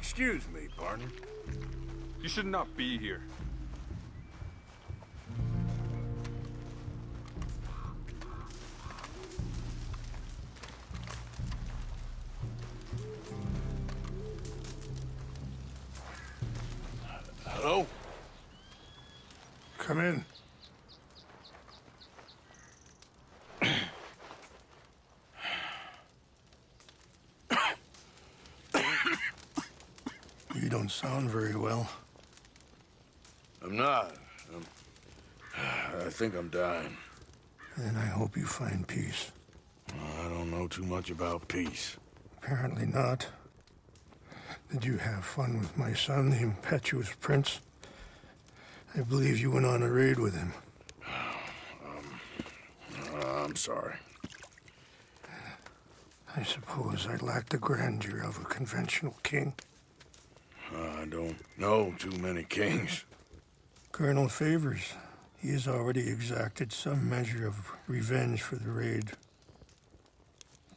Excuse me, partner. You should not be here. Hello? Come in. You don't sound very well. I'm not. I think I'm dying. Then I hope you find peace. I don't know too much about peace. Apparently not. Did you have fun with my son, the impetuous prince? I believe you went on a raid with him. I'm sorry. I suppose I lack the grandeur of a conventional king. I don't know too many kings. Colonel Favors, he has already exacted some measure of revenge for the raid.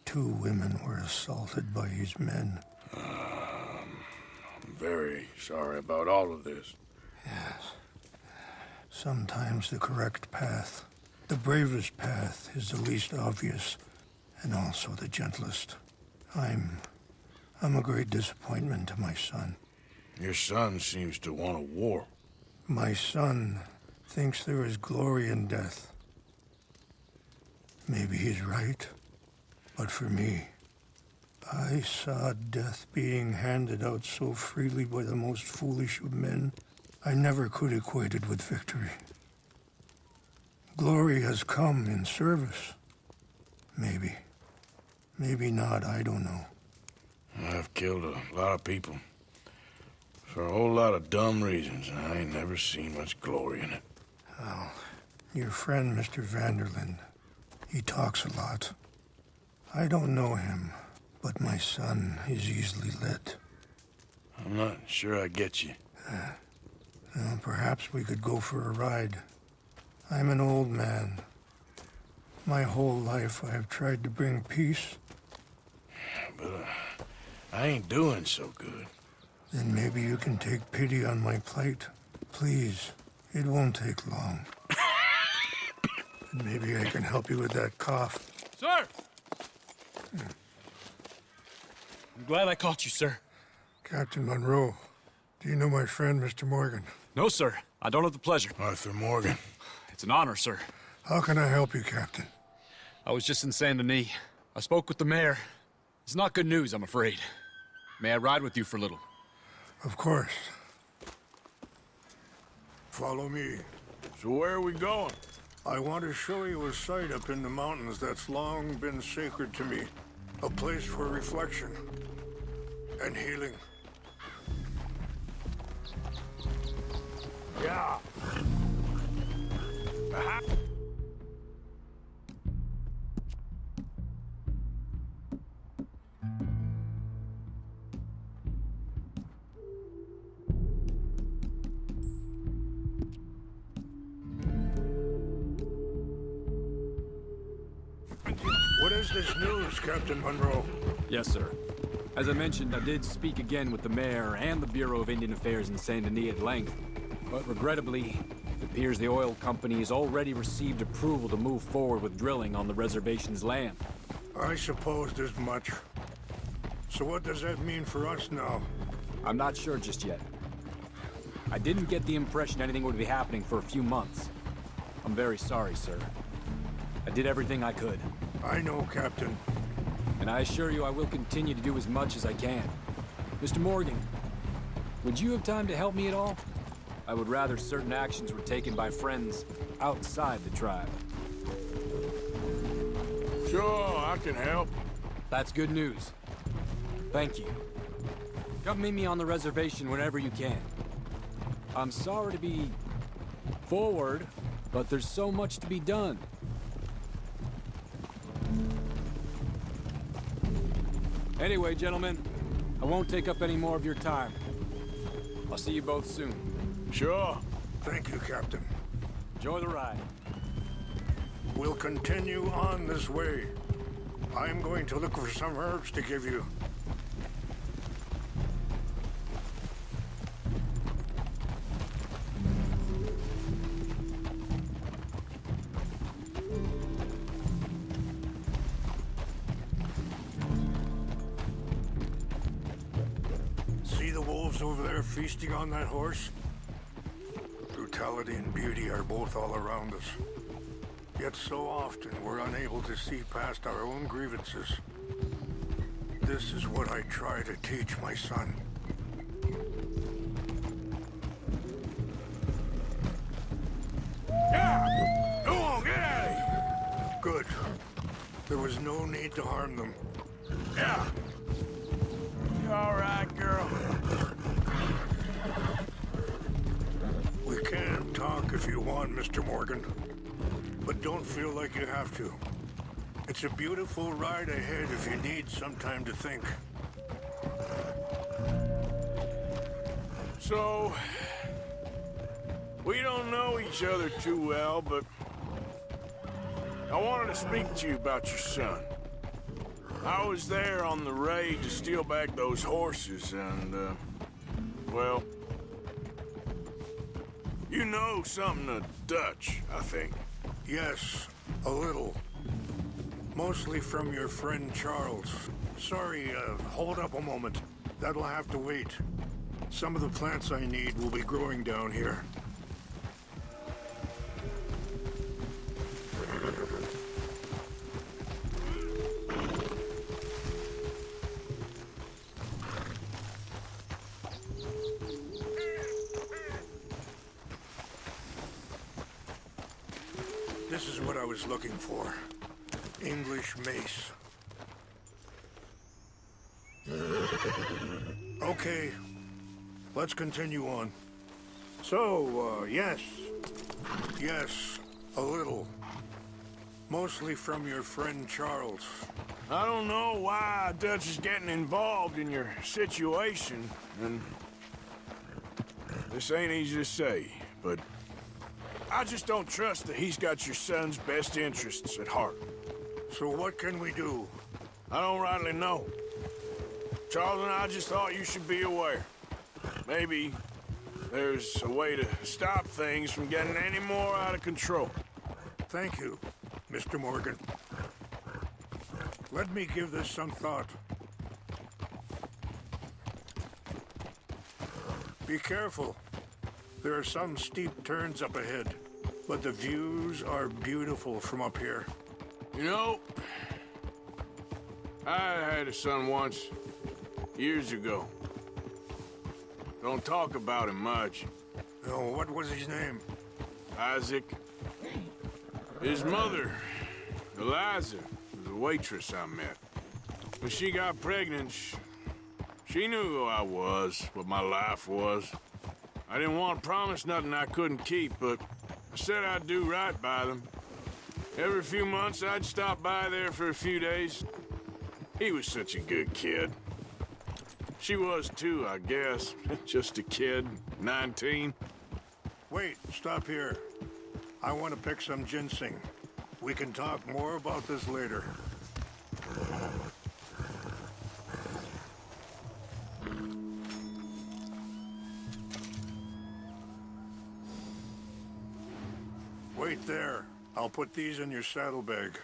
2 women were assaulted by his men. I'm very sorry about all of this. Yes. Sometimes the correct path, the bravest path, is the least obvious, and also the gentlest. I'm a great disappointment to my son. Your son seems to want a war. My son thinks there is glory in death. Maybe he's right, but for me, I saw death being handed out so freely by the most foolish of men, I never could equate it with victory. Glory has come in service. Maybe. Maybe not, I don't know. I've killed a lot of people. For a whole lot of dumb reasons, and I ain't never seen much glory in it. Well, your friend, Mr. Vanderlyn, he talks a lot. I don't know him, but my son is easily led. I'm not sure I get you. Well, perhaps we could go for a ride. I'm an old man. My whole life I have tried to bring peace. But I ain't doing so good. Then maybe you can take pity on my plight. Please, it won't take long. And maybe I can help you with that cough. Sir! I'm glad I caught you, sir. Captain Monroe, do you know my friend, Mr. Morgan? No, sir. I don't have the pleasure. Arthur Morgan. It's an honor, sir. How can I help you, Captain? I was just in Saint Denis. I spoke with the mayor. It's not good news, I'm afraid. May I ride with you for a little? Of course. Follow me. So where are we going? I want to show you a site up in the mountains that's long been sacred to me. A place for reflection and healing. Yeah. Aha. What is this news, Captain Monroe? Yes, sir. As I mentioned, I did speak again with the mayor and the Bureau of Indian Affairs in Saint Denis at length. But regrettably, it appears the oil company has already received approval to move forward with drilling on the reservation's land. I supposed as much. So what does that mean for us now? I'm not sure just yet. I didn't get the impression anything would be happening for a few months. I'm very sorry, sir. I did everything I could. I know, Captain. And I assure you I will continue to do as much as I can. Mr. Morgan, would you have time to help me at all? I would rather certain actions were taken by friends outside the tribe. Sure, I can help. That's good news. Thank you. Come meet me on the reservation whenever you can. I'm sorry to be forward, but there's so much to be done. Anyway, gentlemen, I won't take up any more of your time. I'll see you both soon. Sure. Thank you, Captain. Enjoy the ride. We'll continue on this way. I'm going to look for some herbs to give you. wolves over there feasting on that horse? Brutality and beauty are both all around us. Yet so often we're unable to see past our own grievances. This is what I try to teach my son. Yeah! Go on, get out of here! Good. There was no need to harm them. Yeah! You all right, girl? We can talk if you want, Mr. Morgan. But don't feel like you have to. It's a beautiful ride ahead if you need some time to think. So, we don't know each other too well, but I wanted to speak to you about your son. I was there on the raid to steal back those horses, and, well, you know something of Dutch, I think. Yes, a little. Mostly from your friend Charles. Sorry, hold up a moment. That'll have to wait. Some of the plants I need will be growing down here. This is what I was looking for. English mace. Okay, let's continue on. So, yes. Yes, a little. Mostly from your friend Charles. I don't know why Dutch is getting involved in your situation, and this ain't easy to say, but I just don't trust that he's got your son's best interests at heart. So what can we do? I don't rightly know. Charles and I just thought you should be aware. Maybe there's a way to stop things from getting any more out of control. Thank you, Mr. Morgan. Let me give this some thought. Be careful. There are some steep turns up ahead, but the views are beautiful from up here. You know, I had a son once, years ago. Don't talk about him much. Oh, what was his name? Isaac. His mother, Eliza, was a waitress I met. When she got pregnant, she knew who I was, what my life was. I didn't want to promise nothing I couldn't keep, but I said I'd do right by them. Every few months, I'd stop by there for a few days. He was such a good kid. She was too, I guess. Just a kid, 19. Wait, stop here. I want to pick some ginseng. We can talk more about this later. Wait there. I'll put these in your saddlebag.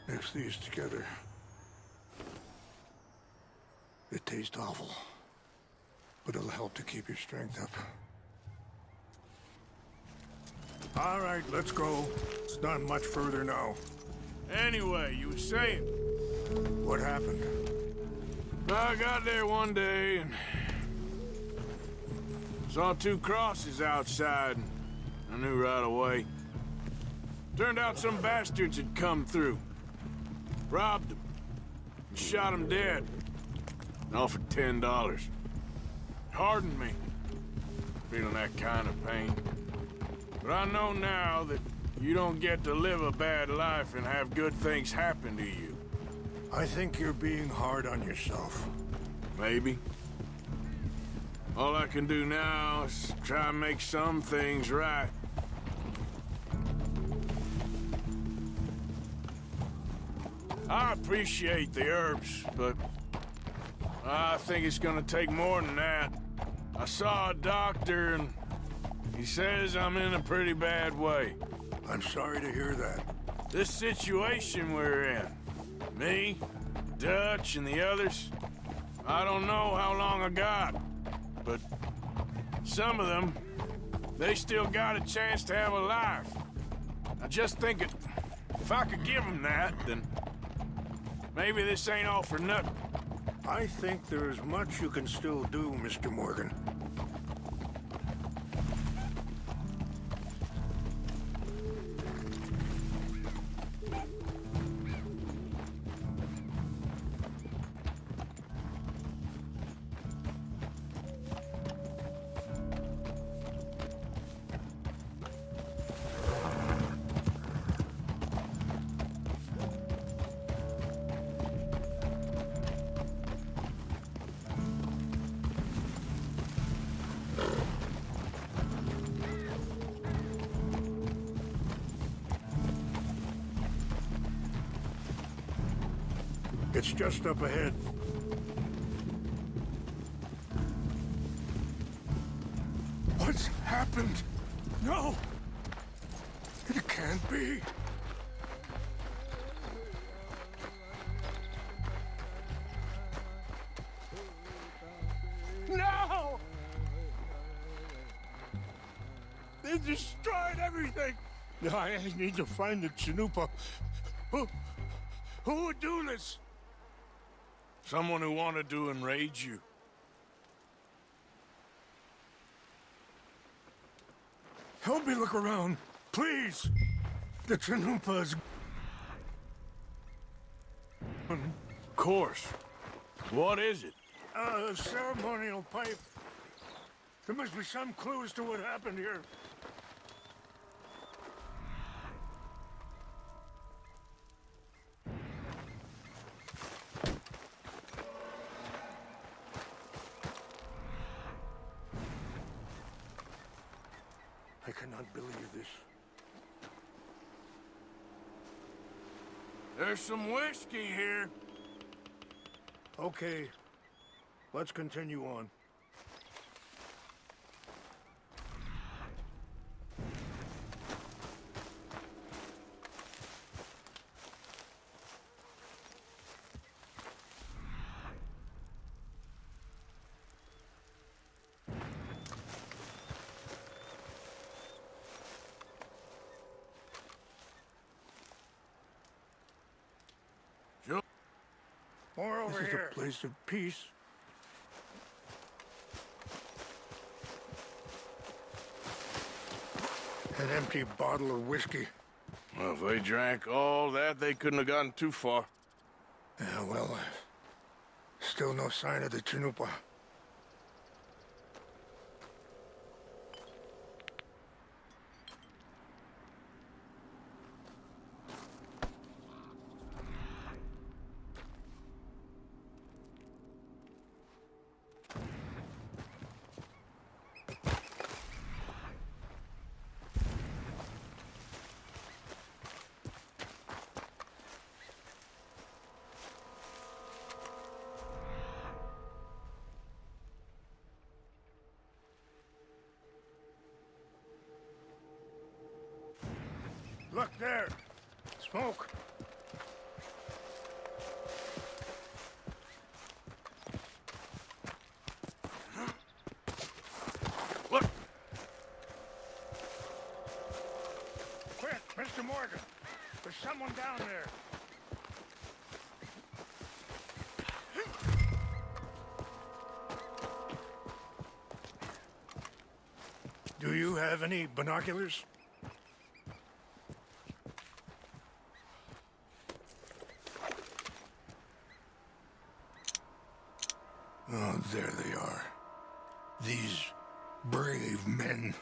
Mix these together. It tastes awful, but it'll help to keep your strength up. All right, let's go. It's not much further now. Anyway, you were saying, What happened? I got there one day and saw two crosses outside. I knew right away. Turned out some bastards had come through. Robbed them. And shot them dead. And offered $10. Hardened me. Feeling that kind of pain. But I know now that you don't get to live a bad life and have good things happen to you. I think you're being hard on yourself. Maybe. All I can do now is try and make some things right. I appreciate the herbs, but I think it's gonna take more than that. I saw a doctor and He says I'm in a pretty bad way. I'm sorry to hear that. This situation we're in, me, Dutch, and the others, I don't know how long I got, but some of them, they still got a chance to have a life. I just think if I could give them that, then maybe this ain't all for nothing. I think there is much you can still do, Mr. Morgan. It's just up ahead. What's happened? No! It can't be. No! They destroyed everything! I need to find the Chanupa. Who would do this? Someone who wanted to enrage you. Help me look around, please. The Chanupa's... Of course. What is it? A ceremonial pipe. There must be some clue as to what happened here. I cannot believe this. There's some whiskey here. Okay, let's continue on. More over This is here. a place of peace. An empty bottle of whiskey. Well, if they drank all that, they couldn't have gotten too far. Yeah, well, still no sign of the Chanupa. Look there! Smoke! Look! Quick, Mr. Morgan! There's someone down there! Do you have any binoculars? Oh, there they are. These brave men.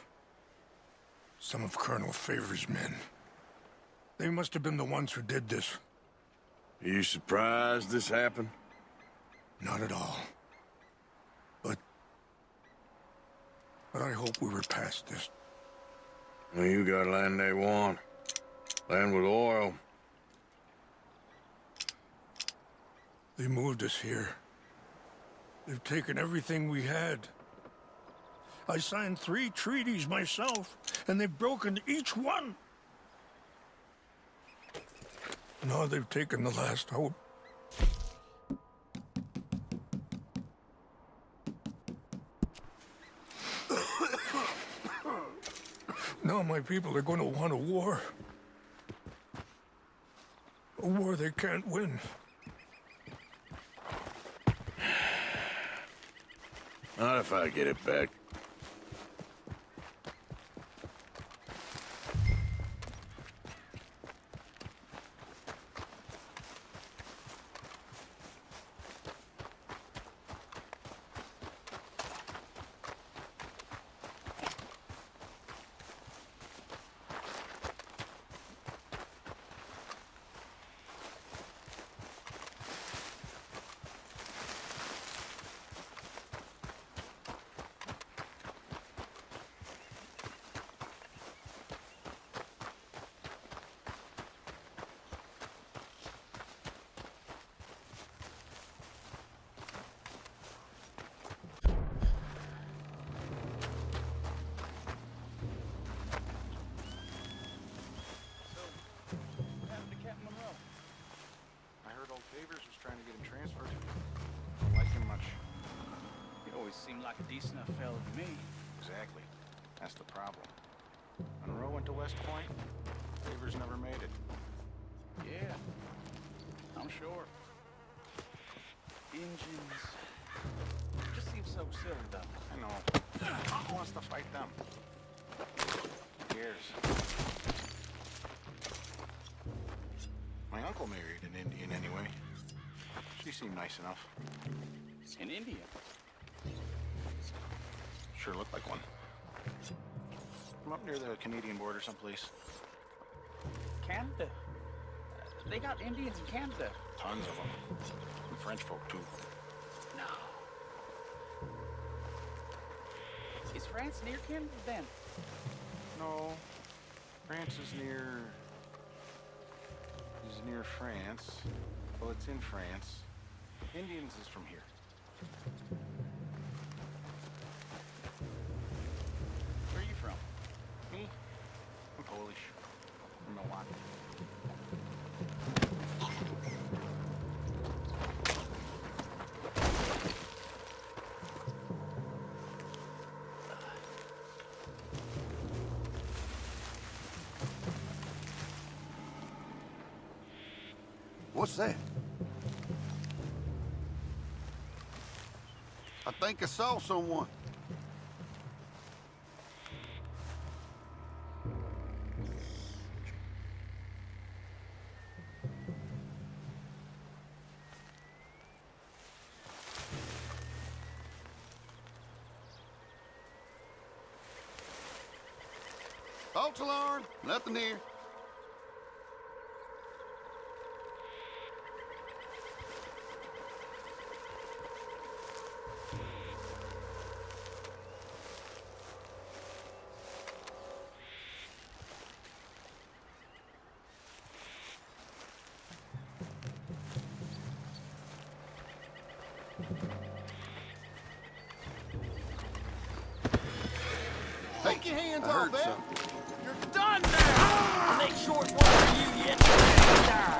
Some of Colonel Favor's men. They must have been the ones who did this. Are you surprised this happened? Not at all. But I hope we were past this. Well, you got land they want. Land with oil. They moved us here. They've taken everything we had. I signed 3 treaties myself, and they've broken each one. Now they've taken the last hope. Now my people are going to want a war. A war they can't win. Not if I get it back. Beavers was trying to get him transferred. Don't like him much. He always seemed like a decent enough fellow to me. Exactly. That's the problem. Monroe went to West Point. Beavers never made it. Yeah, I'm sure. Engines. Just seems so silly, though. I know. Who wants to fight them? Who cares? My uncle married an Indian anyway. She seemed nice enough. In India? Sure looked like one. From up near the Canadian border someplace. Canada? They got Indians in Canada. Tons of them. And French folk, too. No. Is France near Canada, then? No. France is near France. Well, it's in France. Indians is from here. Where are you from? Me? I'm Polish. From Milwaukee. What's that? I think I saw someone. False alarm, nothing here. Take your hands off that. You're done now! Make short work for you yet. Die.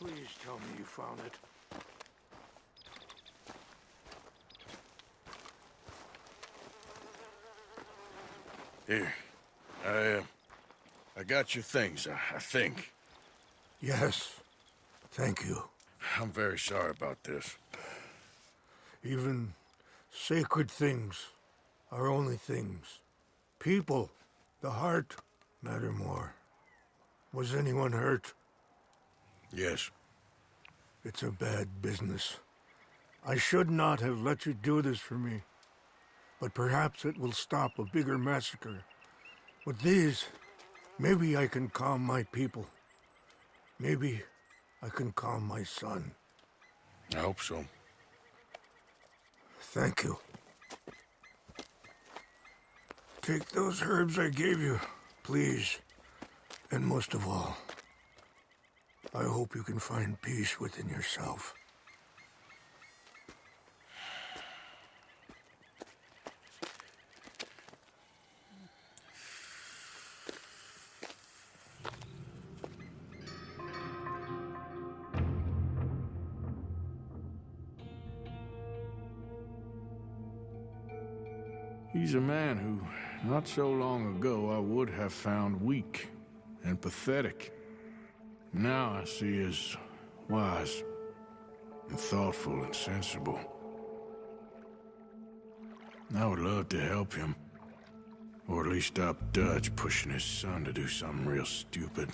Please tell me you found it. Here. I got your things, I think. Yes. Thank you. I'm very sorry about this. Even sacred things are only things. People, the heart, matter more. Was anyone hurt? Yes. It's a bad business. I should not have let you do this for me. But perhaps it will stop a bigger massacre. With these, maybe I can calm my people. Maybe I can calm my son. I hope so. Thank you. Take those herbs I gave you, please. And most of all, I hope you can find peace within yourself. He's a man who, not so long ago, I would have found weak and pathetic. Now I see as wise and thoughtful and sensible. I would love to help him, or at least stop Dutch pushing his son to do something real stupid.